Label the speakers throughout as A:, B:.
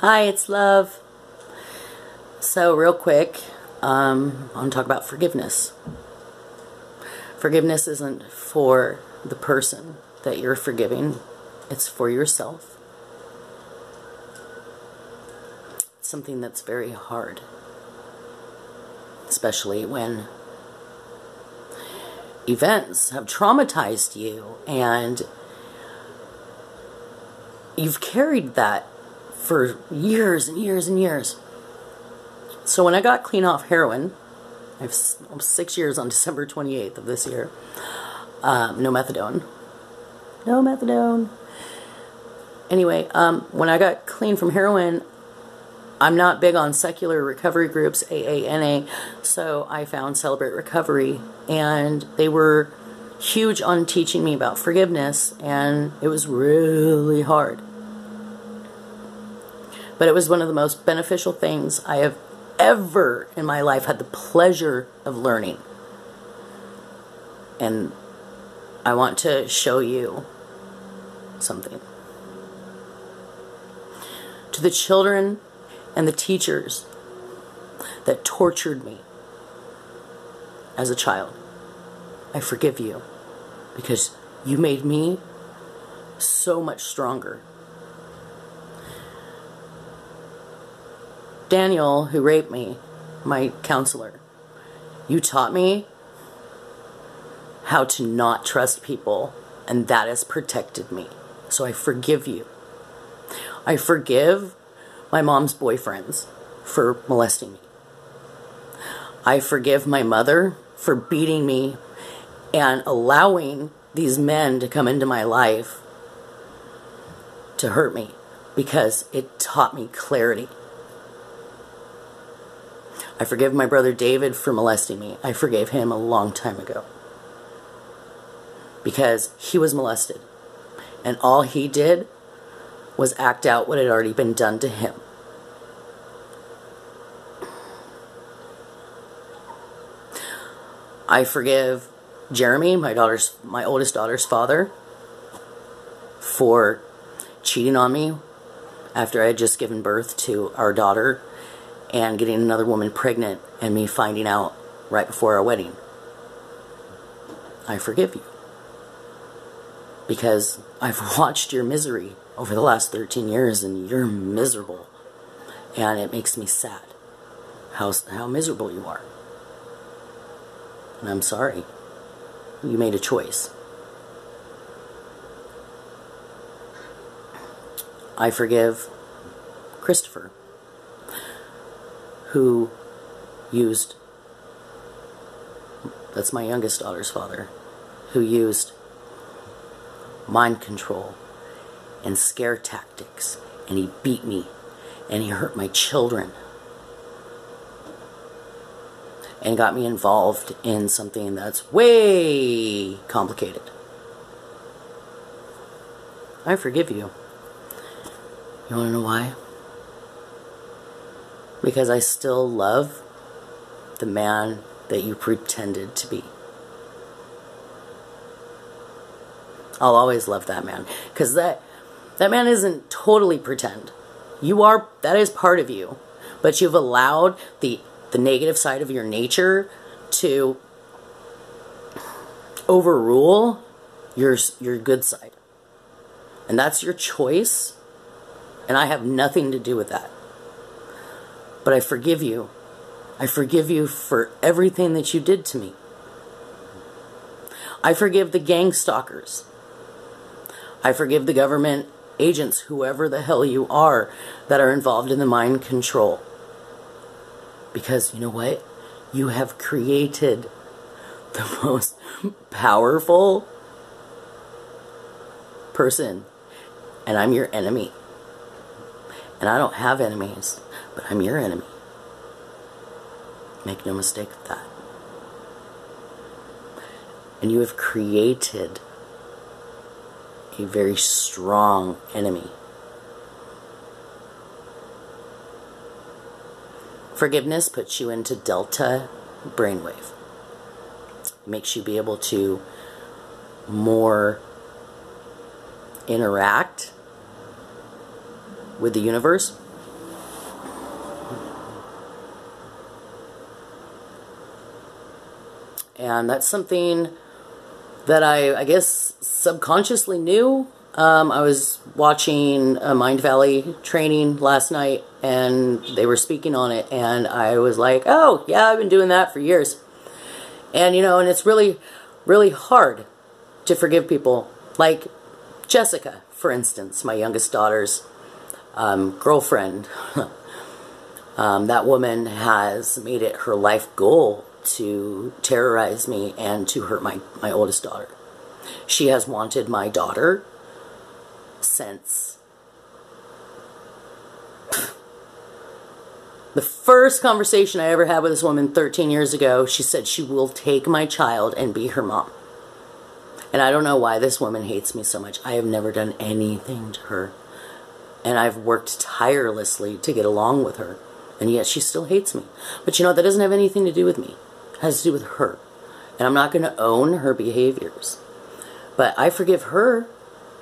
A: Hi, it's Love. So real quick, I'm going to talk about forgiveness. Forgiveness isn't for the person that you're forgiving. It's for yourself. It's something that's very hard. Especially when events have traumatized you and you've carried that for years and years and years. So when I got clean off heroin, I have 6 years on December 28th of this year. No methadone. No methadone. Anyway, when I got clean from heroin, I'm not big on secular recovery groups, AA, NA, so I found Celebrate Recovery, and they were huge on teaching me about forgiveness, and it was really hard. But it was one of the most beneficial things I have ever in my life had the pleasure of learning. And I want to show you something. To the children and the teachers that tortured me as a child, I forgive you, because you made me so much stronger. Daniel, who raped me, my counselor, you taught me how to not trust people, and that has protected me. So I forgive you. I forgive my mom's boyfriends for molesting me. I forgive my mother for beating me and allowing these men to come into my life to hurt me, because it taught me clarity. I forgive my brother David for molesting me. I forgave him a long time ago, because he was molested, and all he did was act out what had already been done to him. I forgive Jeremy, my oldest daughter's father, for cheating on me after I had just given birth to our daughter and getting another woman pregnant and me finding out right before our wedding. I forgive you, because I've watched your misery over the last 13 years, and you're miserable, and it makes me sad how miserable you are. And I'm sorry. You made a choice. I forgive Christopher, who used, that's my youngest daughter's father, who used mind control and scare tactics, and he beat me, and he hurt my children, and got me involved in something that's way complicated. I forgive you. You want to know why? Because I still love the man that you pretended to be. I'll always love that man, because that man isn't totally pretend. That is part of you, but you've allowed the negative side of your nature to overrule your good side. And that's your choice, and I have nothing to do with that. But I forgive you. I forgive you for everything that you did to me. I forgive the gang stalkers. I forgive the government agents, whoever the hell you are, that are involved in the mind control. Because you know what? You have created the most powerful person, and I'm your enemy. And I don't have enemies, but I'm your enemy. Make no mistake of that. And you have created a very strong enemy. Forgiveness puts you into delta brainwave. It makes you be able to more interact with the universe And that's something that I guess subconsciously knew. I was watching a Mind Valley training last night, and they were speaking on it, and I was like, oh, yeah, I've been doing that for years. And, you know, and it's really, really hard to forgive people. Like Jessica, for instance, my youngest daughter's girlfriend. That woman has made it her life goal to terrorize me and to hurt my oldest daughter. She has wanted my daughter since the first conversation I ever had with this woman 13 years ago. She said she will take my child and be her mom. And I don't know why this woman hates me so much. I have never done anything to her. And I've worked tirelessly to get along with her. And yet she still hates me. But you know, that doesn't have anything to do with me. It has to do with her. And I'm not going to own her behaviors. But I forgive her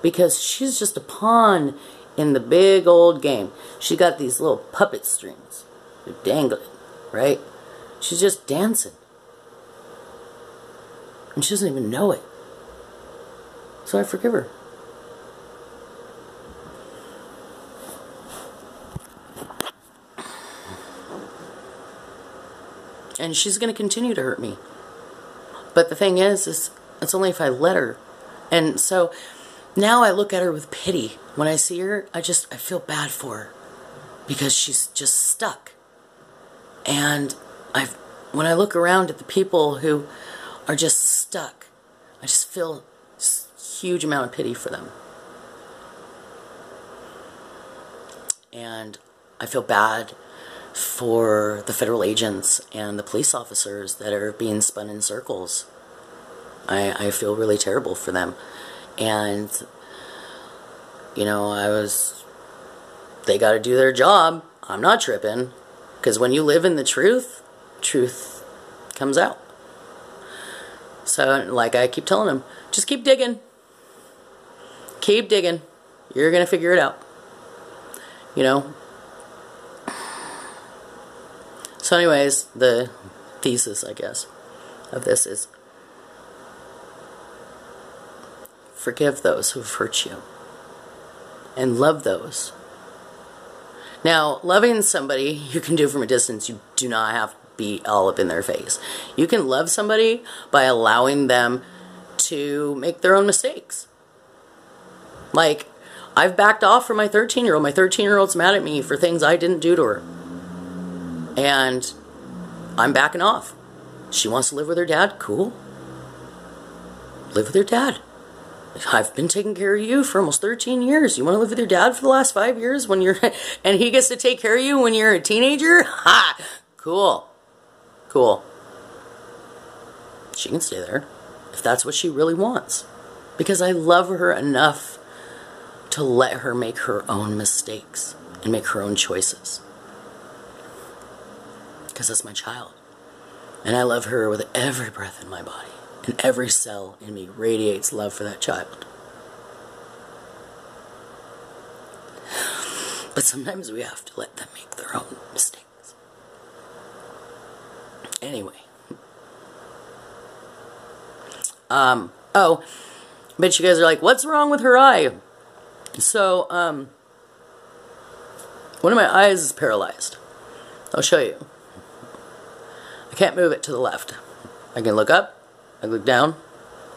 A: because she's just a pawn in the big old game. She got these little puppet strings. They're dangling, right? She's just dancing. And she doesn't even know it. So I forgive her. And she's going to continue to hurt me. But the thing is it's only if I let her. And so now I look at her with pity. When I see her, I feel bad for her. Because she's just stuck. And when I look around at the people who are just stuck, I just feel a huge amount of pity for them. And I feel bad for the federal agents and the police officers that are being spun in circles. I feel really terrible for them. And, you know, they got to do their job. I'm not tripping. Because when you live in the truth, truth comes out. So, like I keep telling them, just keep digging. Keep digging. You're going to figure it out. You know? So anyways, the thesis, I guess, of this is forgive those who've hurt you. And love those. Now, loving somebody you can do from a distance. You do not have to be all up in their face. You can love somebody by allowing them to make their own mistakes. Like, I've backed off from my 13-year-old. My 13-year-old's mad at me for things I didn't do to her. And I'm backing off. She wants to live with her dad. Cool. Live with your dad. I've been taking care of you for almost 13 years. You want to live with your dad for the last 5 years when you're, and he gets to take care of you when you're a teenager? Ha! Cool. Cool. She can stay there if that's what she really wants. Because I love her enough to let her make her own mistakes and make her own choices. Because that's my child. And I love her with every breath in my body. And every cell in me radiates love for that child. But sometimes we have to let them make their own mistakes. Anyway. Oh, but you guys are like, what's wrong with her eye? So, one of my eyes is paralyzed. I'll show you. I can't move it to the left. I can look up, I look down,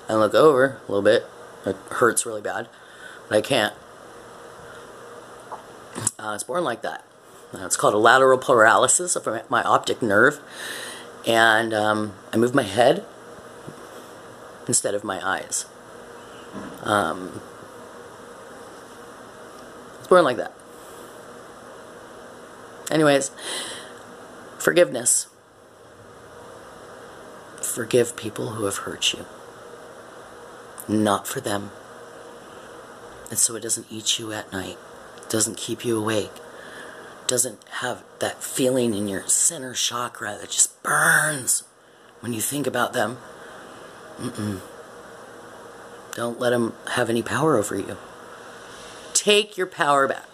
A: and look over a little bit. It hurts really bad, but I can't. It's born like that. It's called a lateral paralysis of my optic nerve. And I move my head instead of my eyes. It's born like that. Anyways, forgiveness. Forgive people who have hurt you. Not for them. And so it doesn't eat you at night. It doesn't keep you awake. It doesn't have that feeling in your center chakra that just burns when you think about them. Don't let them have any power over you. Take your power back.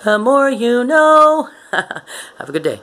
A: The more you know. Have a good day.